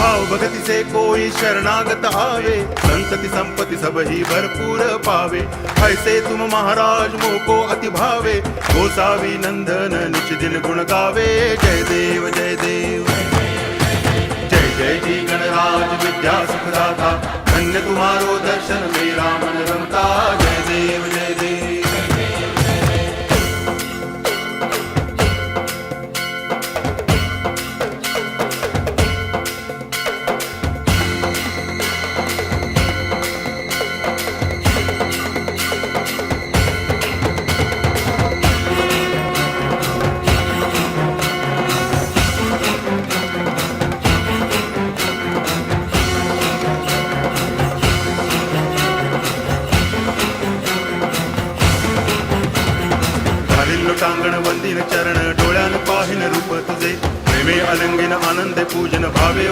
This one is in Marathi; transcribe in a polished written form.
भाव भगतीसे कोई शरणागत आवे, संतति संपत्ति सब ही भरपूर पावे। ऐसे तुम महाराज मोको अति भावे, गोसावी नंदन निच दिन गुण गावे। जय देव जय देव, जय जय जी गणराज विद्या सुखदाता, धन्य तुम्हारो दर्शन मेरा मन रमता। जय देव जय देव। टांगण वंदिन चरण, डोळ्यान पाहिन रूप तुझे, प्रेमे अलंगिन आनंद पूजन भावे।